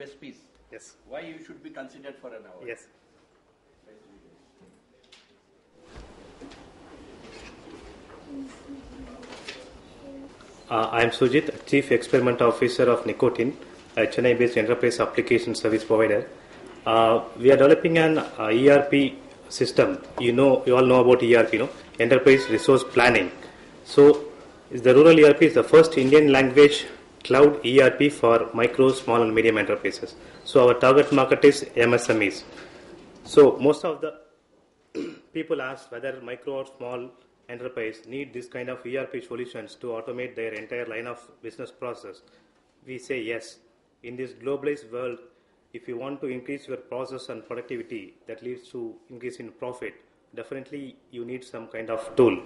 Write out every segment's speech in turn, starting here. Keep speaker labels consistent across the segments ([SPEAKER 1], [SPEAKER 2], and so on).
[SPEAKER 1] USPs.
[SPEAKER 2] Yes.
[SPEAKER 1] Why you should be considered for an award?
[SPEAKER 2] Yes. I am Sujit, Chief Experiment Officer of Nicotine, a Chennai-based enterprise application service provider. We are developing an ERP system. You all know about ERP, Enterprise Resource Planning. So, the rural ERP is the first Indian language cloud ERP for micro, small, and medium enterprises. So, our target market is MSMEs. So, most of the people ask whether micro or small enterprise need this kind of ERP solutions to automate their entire line of business process. We say yes. In this globalized world, if you want to increase your process and productivity that leads to increase in profit, definitely you need some kind of tool.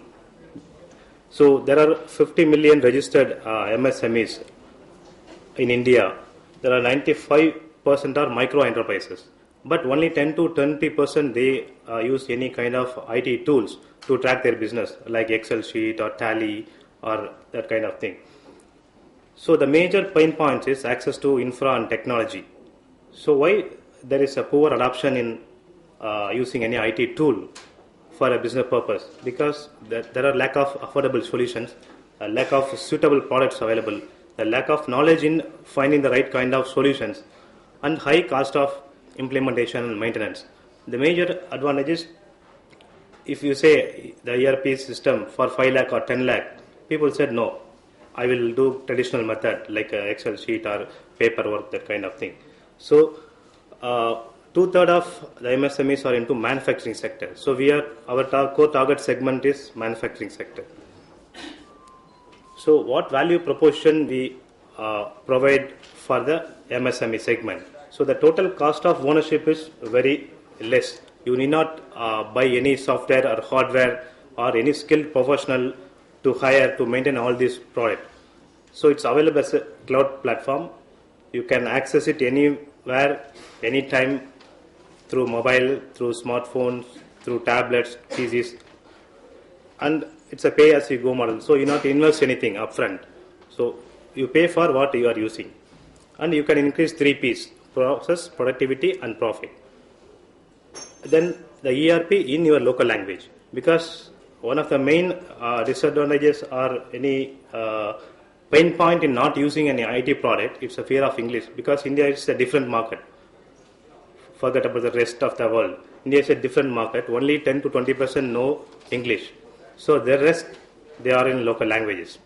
[SPEAKER 2] So there are 50 million registered MSMEs in India. There are 95% are micro enterprises, but only 10 to 20% they use any kind of IT tools to track their business, like Excel sheet or Tally or that kind of thing. So the major pain points is access to infra and technology. So why there is a poor adoption in using any IT tool for a business purpose? Because there are lack of affordable solutions, a lack of suitable products available, a lack of knowledge in finding the right kind of solutions, and high cost of implementation and maintenance. The major advantages, if you say the ERP system for 5 lakh or 10 lakh, people said no, I will do traditional method like Excel sheet or paperwork, that kind of thing. So 2/3 of the MSMEs are into manufacturing sector. So our core target segment is manufacturing sector. So what value proposition we provide for the MSME segment? So the total cost of ownership is very less. You need not buy any software or hardware or any skilled professional to hire to maintain all these products. So it's available as a cloud platform. You can access it anywhere, anytime, through mobile, through smartphones, through tablets, PCs, and it's a pay-as-you-go model. So you not invest anything upfront. So you pay for what you are using, and you can increase 3 P's: process, productivity, and profit. Then the ERP in your local language, because one of the main disadvantages or any pain point in not using any IT product, it's a fear of English, because India is a different market. Forget about the rest of the world. India is a different market. Only 10 to 20% know English. So the rest, they are in local languages.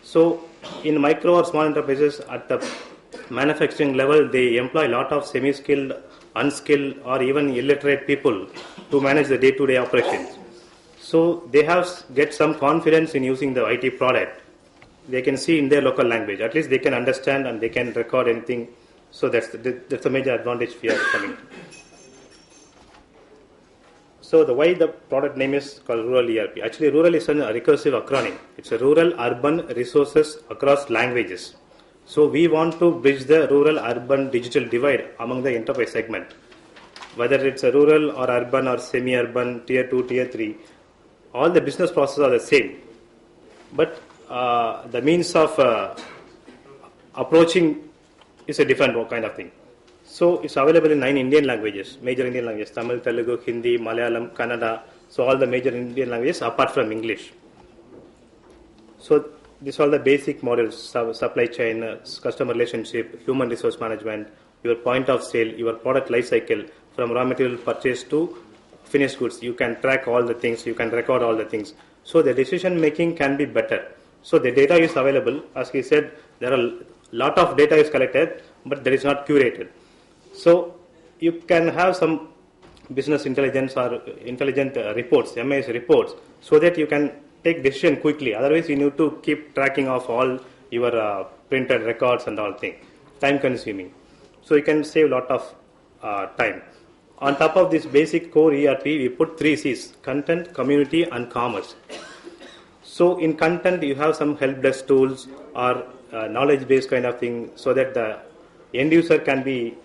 [SPEAKER 2] So in micro or small enterprises at the manufacturing level, they employ a lot of semi-skilled, unskilled, or even illiterate people to manage the day-to-day operations. So they get some confidence in using the IT product. They can see in their local language. At least they can understand and they can record anything. So that's the major advantage we are coming to. So why the product name is called Rural ERP? Actually, rural is a recursive acronym. It's a rural urban resources across languages. So we want to bridge the rural urban digital divide among the enterprise segment. Whether it's a rural or urban or semi-urban, tier 2, tier 3, all the business processes are the same. But the means of approaching is a different kind of thing. So it's available in 9 Indian languages, major Indian languages: Tamil, Telugu, Hindi, Malayalam, Kannada. So all the major Indian languages apart from English. So these are all the basic models: supply chain, customer relationship, human resource management, your point of sale, your product life cycle from raw material purchase to finished goods. You can track all the things, you can record all the things. So the decision making can be better. So the data is available. As he said, there are a lot of data is collected, but that is not curated. So you can have some business intelligence or intelligent reports, MIS reports, so that you can take decision quickly. Otherwise, you need to keep tracking of all your printed records and all things. Time consuming. So you can save a lot of time. On top of this basic core ERP, we put 3 C's: content, community, and commerce. So in content, you have some help desk tools or knowledge-based kind of thing, so that the end user can be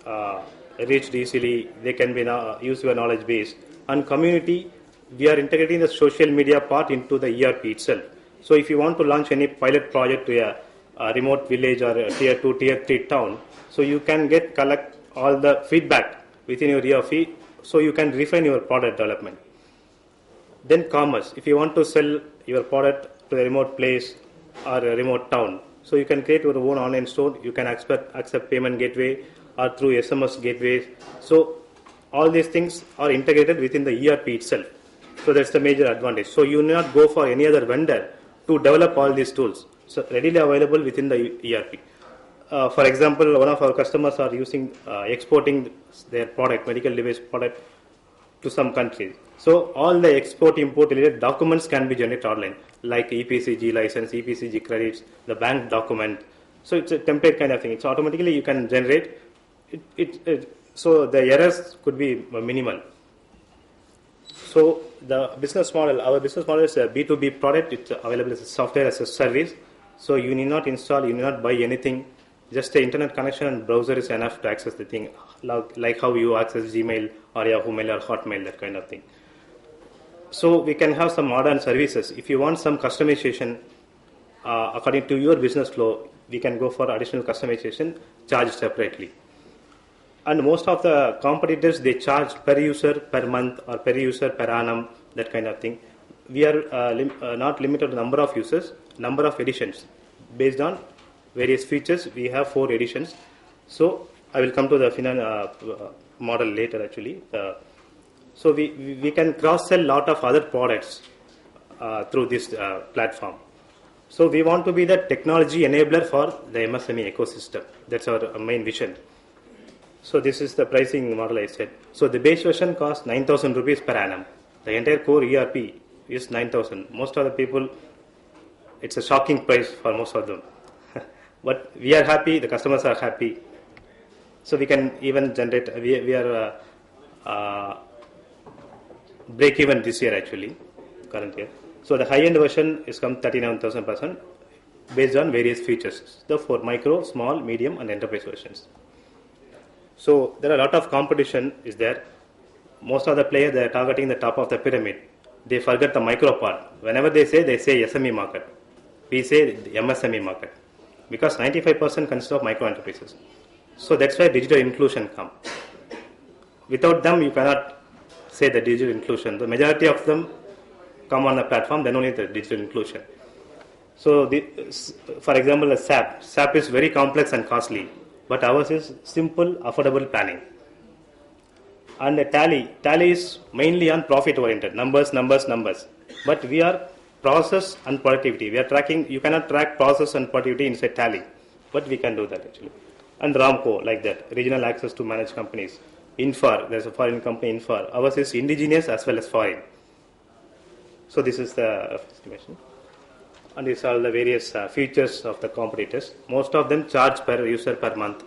[SPEAKER 2] reached easily. They can be use your knowledge base. And community, we are integrating the social media part into the ERP itself. So if you want to launch any pilot project to a a remote village or a tier 2, tier 3 town. So you can collect all the feedback within your ERP, so you can refine your product development. Then commerce, if you want to sell your product to a remote place or a remote town, so you can create your own online store, you can accept payment gateway or through SMS gateways. So all these things are integrated within the ERP itself. So that's the major advantage. So you need not go for any other vendor to develop all these tools. So readily available within the ERP. For example, one of our customers are exporting their product, medical device product, to some countries. So all the export-import related documents can be generated online, like EPCG license, EPCG credits, the bank document. So it's a template kind of thing. It's automatically you can generate. So the errors could be minimal. So the business model, our business model is a B2B product. It's available as a software as a service. So you need not install, you need not buy anything. Just the internet connection and browser is enough to access the thing, like how you access Gmail or Yahoo Mail or Hotmail, that kind of thing. So we can have some modern services. If you want some customization according to your business flow, we can go for additional customization charged separately. And most of the competitors, they charge per user per month or per user per annum, that kind of thing. We are not limited to number of users, number of editions. Based on various features, we have 4 editions. So I will come to the model later actually. So we can cross-sell a lot of other products through this platform. So we want to be the technology enabler for the MSME ecosystem. That's our main vision. So this is the pricing model I said. So the base version costs 9,000 rupees per annum. The entire core ERP is 9,000. Most of the people, it's a shocking price for most of them. But we are happy, the customers are happy. So we can even generate, we are break even this year actually, current year. So the high-end version is come 39,000% based on various features. For micro, small, medium and enterprise versions. So there are a lot of competition is there. Most of the players, they are targeting the top of the pyramid. They forget the micro part. Whenever they say SME market. We say the MSME market. Because 95% consists of micro enterprises. So that's why digital inclusion come. Without them, you cannot say the digital inclusion. The majority of them come on the platform, then only the digital inclusion. So for example, the SAP. SAP is very complex and costly. But ours is simple, affordable planning. And the Tally is mainly on profit oriented, numbers. But we are process and productivity. We are tracking, you cannot track process and productivity inside Tally, but we can do that actually. And Ramco, like that, regional access to managed companies. Infor, there's a foreign company, Infor. Ours is indigenous as well as foreign. So this is the estimation. And these are the various features of the competitors. Most of them charge per user per month,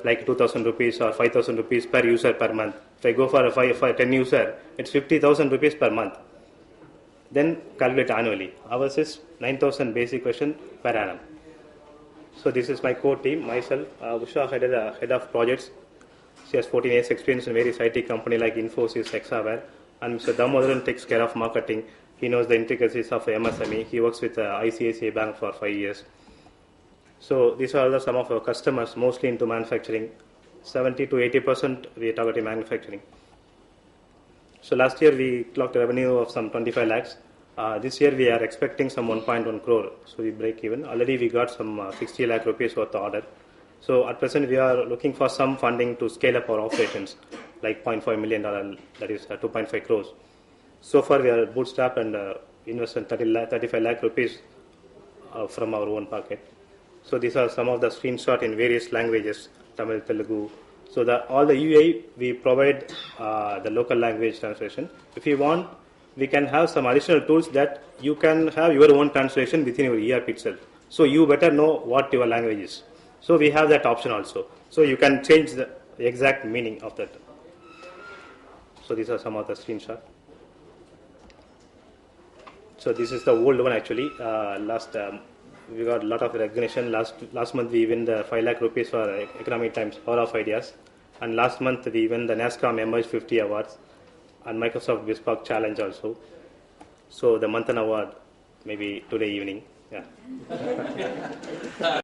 [SPEAKER 2] like 2,000 rupees or 5,000 rupees per user per month. If I go for a 10 user, it's 50,000 rupees per month. Then calculate annually. Ours is 9,000 basic version per annum. So this is my core team, myself, Usha, head of projects. She has 14 years experience in various IT companies like Infosys, Hexaware, and Mr. Damodaran takes care of marketing. He knows the intricacies of MSME. He works with ICICI Bank for 5 years. So these are some of our customers, mostly into manufacturing. 70 to 80% we are targeting manufacturing. So last year we clocked a revenue of some 25 lakhs. This year we are expecting some 1.1 crore. So we break even. Already we got some 60 lakh rupees worth of order. So at present we are looking for some funding to scale up our operations, like $0.5 million, that is 2.5 crores. So far we are bootstrapped and invested 35 lakh rupees from our own pocket. So these are some of the screenshots in various languages, Tamil, Telugu. So all the UI we provide the local language translation. If you want, we can have some additional tools that you can have your own translation within your ERP itself. So you better know what your language is. So we have that option also. So you can change the exact meaning of that. So these are some of the screenshots. So this is the old one actually. We got a lot of recognition. Last month we win the 5 lakh rupees for Economic Times Power of Ideas. And last month we won the NASSCOM Emerge 50 Awards and Microsoft Bespoke Challenge also. So the Manthan Award maybe today evening. Yeah.